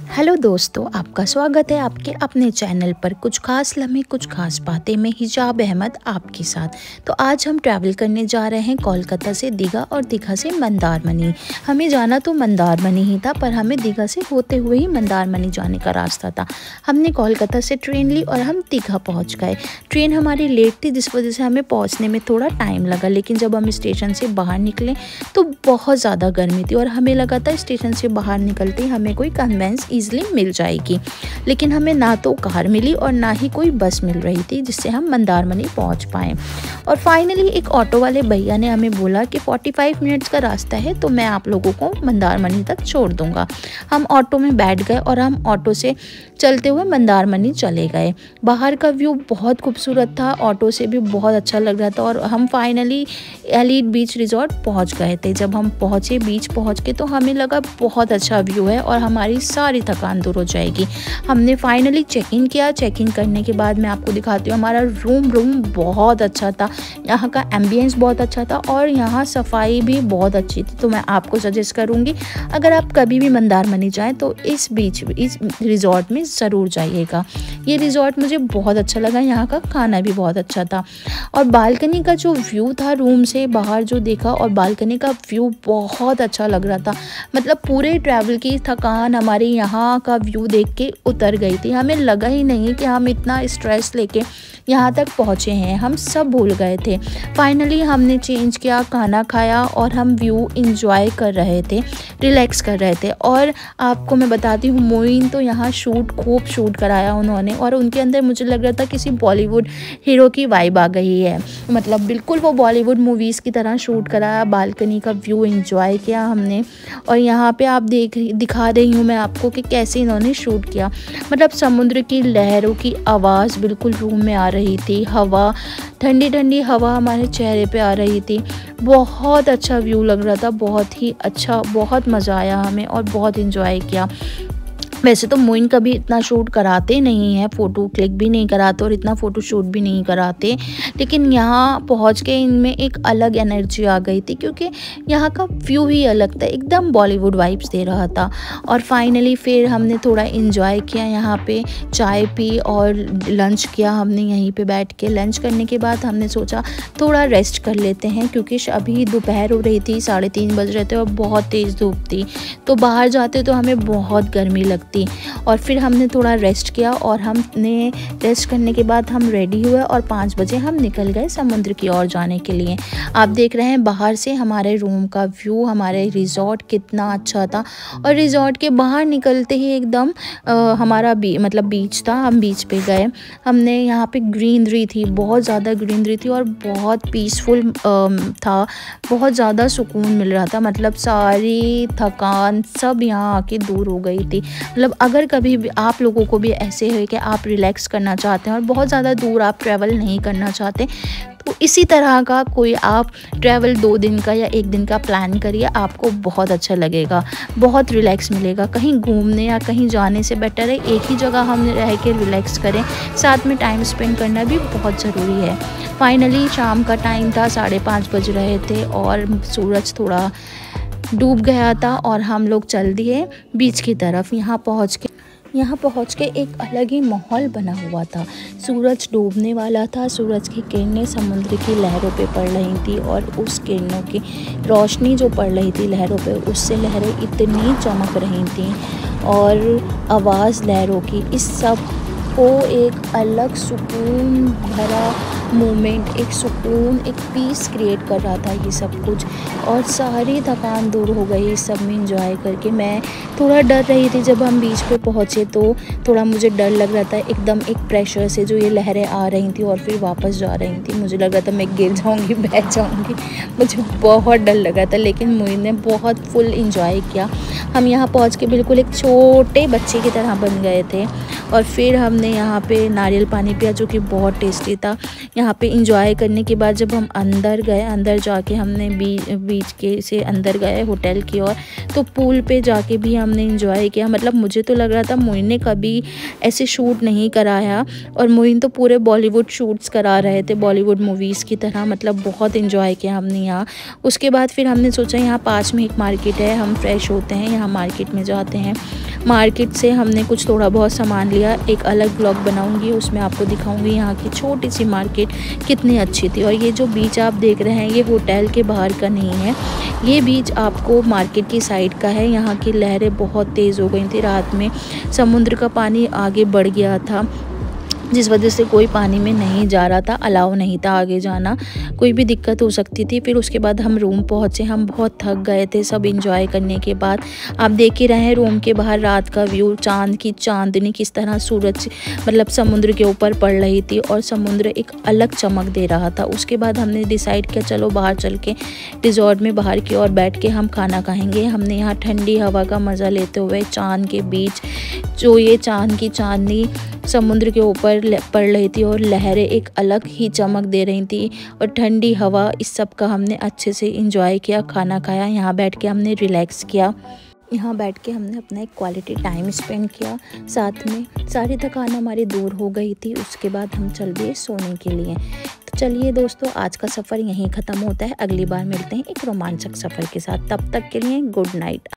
Hello दोस्तों, आपका स्वागत है आपके अपने चैनल पर कुछ खास लम्हे कुछ खास बातें में हिजाब अहमद आपके साथ। तो आज हम ट्रैवल करने जा रहे हैं कोलकाता से दीघा और दीघा से मंदारमनी। हमें जाना तो मंदारमनी ही था, पर हमें दीघा से होते हुए ही मंदारमनी जाने का रास्ता था। हमने कोलकाता से ट्रेन ली और हम दीघा पहुँच गए। ट्रेन हमारी लेट थी, जिस वजह से हमें पहुँचने में थोड़ा टाइम लगा, लेकिन जब हम स्टेशन से बाहर निकले तो बहुत ज़्यादा गर्मी थी और हमें लगा था स्टेशन से बाहर निकलते ही हमें कोई कन्वेंस ईजिली मिल जाएगी, लेकिन हमें ना तो कार मिली और ना ही कोई बस मिल रही थी जिससे हम मंदारमनी पहुंच पाएँ। और फाइनली एक ऑटो वाले भैया ने हमें बोला कि 45 मिनट्स का रास्ता है तो मैं आप लोगों को मंदारमनी तक छोड़ दूंगा। हम ऑटो में बैठ गए और हम ऑटो से चलते हुए मंदारमनी चले गए। बाहर का व्यू बहुत खूबसूरत था, ऑटो से भी बहुत अच्छा लग रहा था और हम फाइनली एलिट बीच रिजॉर्ट पहुंच गए थे। जब हम पहुंचे, बीच पहुंच के, तो हमें लगा बहुत अच्छा व्यू है और हमारी सारी थकान दूर हो जाएगी। हमने फाइनली चेक इन किया। चेक इन करने के बाद मैं आपको दिखाती हूँ, हमारा रूम बहुत अच्छा था। यहाँ का एम्बियंस बहुत अच्छा था और यहाँ सफाई भी बहुत अच्छी थी। तो मैं आपको सजेस्ट करूँगी, अगर आप कभी भी मंदारमनी जाएँ तो इस रिजॉर्ट में ज़रूर जाइएगा। ये रिजॉर्ट मुझे बहुत अच्छा लगा, यहाँ का खाना भी बहुत अच्छा था और बालकनी का जो व्यू था, रूम से बाहर जो देखा और बालकनी का व्यू बहुत अच्छा लग रहा था। मतलब पूरे ट्रैवल की थकान हमारे यहाँ का व्यू देख के उतर गई थी। हमें लगा ही नहीं कि हम इतना स्ट्रेस लेके यहाँ तक पहुँचे हैं, हम सब भूल गए थे। फाइनली हमने चेंज किया, खाना खाया और हम व्यू इंजॉय कर रहे थे, रिलैक्स कर रहे थे। और आपको मैं बताती हूँ, मोइन तो यहाँ खूब शूट कराया उन्होंने और उनके अंदर मुझे लग रहा था किसी बॉलीवुड हीरो की वाइब आ गई है। मतलब बिल्कुल वो बॉलीवुड मूवीज़ की तरह शूट कराया। बालकनी का व्यू एंजॉय किया हमने और यहाँ पे आप दिखा रही हूँ मैं आपको कि कैसे इन्होंने शूट किया। मतलब समुद्र की लहरों की आवाज़ बिल्कुल रूम में आ रही थी, हवा, ठंडी ठंडी हवा हमारे चेहरे पे आ रही थी। बहुत अच्छा व्यू लग रहा था, बहुत ही अच्छा, बहुत मज़ा आया हमें और बहुत एंजॉय किया। वैसे तो मोइन कभी इतना शूट कराते नहीं हैं, फ़ोटो क्लिक भी नहीं कराते और इतना फ़ोटो शूट भी नहीं कराते, लेकिन यहाँ पहुँच के इनमें एक अलग एनर्जी आ गई थी क्योंकि यहाँ का व्यू ही अलग था, एकदम बॉलीवुड वाइब्स दे रहा था। और फाइनली फिर हमने थोड़ा इन्जॉय किया, यहाँ पे चाय पी और लंच किया हमने यहीं पे बैठ के। लंच करने के बाद हमने सोचा थोड़ा रेस्ट कर लेते हैं क्योंकि अभी दोपहर हो रही थी, 3:30 बज रहे थे और बहुत तेज़ धूप थी, तो बाहर जाते तो हमें बहुत गर्मी लगती। और फिर हमने थोड़ा रेस्ट किया और हमने रेस्ट करने के बाद हम रेडी हुए और 5 बजे हम निकल गए समुद्र की ओर जाने के लिए। आप देख रहे हैं बाहर से हमारे रूम का व्यू, हमारे रिजॉर्ट कितना अच्छा था। और रिजॉर्ट के बाहर निकलते ही एकदम हमारा बीच था, हम बीच पे गए। हमने यहाँ पे ग्रीनरी थी, बहुत ज़्यादा ग्रीनरी थी और बहुत पीसफुल था, बहुत ज़्यादा सुकून मिल रहा था। मतलब सारी थकान सब यहाँ आके दूर हो गई थी। मतलब अगर कभी भी आप लोगों को भी ऐसे है कि आप रिलैक्स करना चाहते हैं और बहुत ज़्यादा दूर आप ट्रैवल नहीं करना चाहते, तो इसी तरह का कोई आप ट्रैवल 2 दिन का या 1 दिन का प्लान करिए, आपको बहुत अच्छा लगेगा, बहुत रिलैक्स मिलेगा। कहीं घूमने या कहीं जाने से बेटर है एक ही जगह हम रह के रिलैक्स करें, साथ में टाइम स्पेंड करना भी बहुत ज़रूरी है। फाइनली शाम का टाइम था, 5:30 बज रहे थे और सूरज थोड़ा डूब गया था और हम लोग चल दिए बीच की तरफ। यहाँ पहुँच के एक अलग ही माहौल बना हुआ था। सूरज डूबने वाला था, सूरज की किरणें समुद्र की लहरों पे पड़ रही थी और उस किरणों की रोशनी जो पड़ रही थी लहरों पे, उससे लहरें इतनी चमक रही थी और आवाज़ लहरों की, इस सब को एक अलग सुकून भरा मोमेंट, एक सुकून, एक पीस क्रिएट कर रहा था ये सब कुछ। और सारी थकान दूर हो गई सब में एंजॉय करके। मैं थोड़ा डर रही थी, जब हम बीच पे पहुँचे तो थोड़ा मुझे डर लग रहा था, एकदम एक प्रेशर से जो ये लहरें आ रही थी और फिर वापस जा रही थी। मुझे लग रहा था मैं गिर जाऊँगी, बह जाऊँगी, मुझे बहुत डर लगा था, लेकिन मोइन ने बहुत फुल इंजॉय किया। हम यहाँ पहुँच के बिल्कुल एक छोटे बच्चे की तरह बन गए थे। और फिर हमने यहाँ पे नारियल पानी पिया जो कि बहुत टेस्टी था। यहाँ पे इंजॉय करने के बाद जब हम अंदर गए, अंदर जाके हमने बीच के से अंदर गए होटल की ओर, तो पूल पे जाके भी हमने इंजॉय किया। मतलब मुझे तो लग रहा था मोइन ने कभी ऐसे शूट नहीं कराया, और मोइन तो पूरे बॉलीवुड शूट्स करा रहे थे, बॉलीवुड मूवीज़ की तरह। मतलब बहुत इंजॉय किया हमने यहाँ। उसके बाद फिर हमने सोचा यहाँ पास में एक मार्केट है, हम फ्रेश होते हैं, यहाँ मार्केट में जाते हैं। मार्केट से हमने कुछ थोड़ा बहुत सामान लिया। एक अलग ब्लॉग बनाऊंगी, उसमें आपको दिखाऊंगी यहाँ की छोटी सी मार्केट कितनी अच्छी थी। और ये जो बीच आप देख रहे हैं ये होटल के बाहर का नहीं है, ये बीच आपको मार्केट की साइड का है। यहाँ की लहरें बहुत तेज़ हो गई थी रात में, समुद्र का पानी आगे बढ़ गया था, जिस वजह से कोई पानी में नहीं जा रहा था, अलाउ नहीं था आगे जाना, कोई भी दिक्कत हो सकती थी। फिर उसके बाद हम रूम पहुँचे, हम बहुत थक गए थे सब एंजॉय करने के बाद। आप देख ही रहे हैं रूम के बाहर रात का व्यू, चांद की चांदनी किस तरह सूरज मतलब समुद्र के ऊपर पड़ रही थी, और समुद्र एक अलग चमक दे रहा था। उसके बाद हमने डिसाइड किया चलो बाहर चल के रिजॉर्ट में बाहर की ओर बैठ के हम खाना खाएँगे। हमने यहाँ ठंडी हवा का मज़ा लेते हुए चाँद के बीच, जो ये चाँद की चांदनी समुद्र के ऊपर पड़ रही थी और लहरें एक अलग ही चमक दे रही थी, और ठंडी हवा, इस सब का हमने अच्छे से एंजॉय किया। खाना खाया, यहाँ बैठ के हमने रिलैक्स किया, यहाँ बैठ के हमने अपना एक क्वालिटी टाइम स्पेंड किया। साथ में सारी थकान हमारी दूर हो गई थी। उसके बाद हम चल दिए सोने के लिए। तो चलिए दोस्तों, आज का सफ़र यहीं ख़त्म होता है। अगली बार मिलते हैं एक रोमांचक सफ़र के साथ। तब तक के लिए गुड नाइट।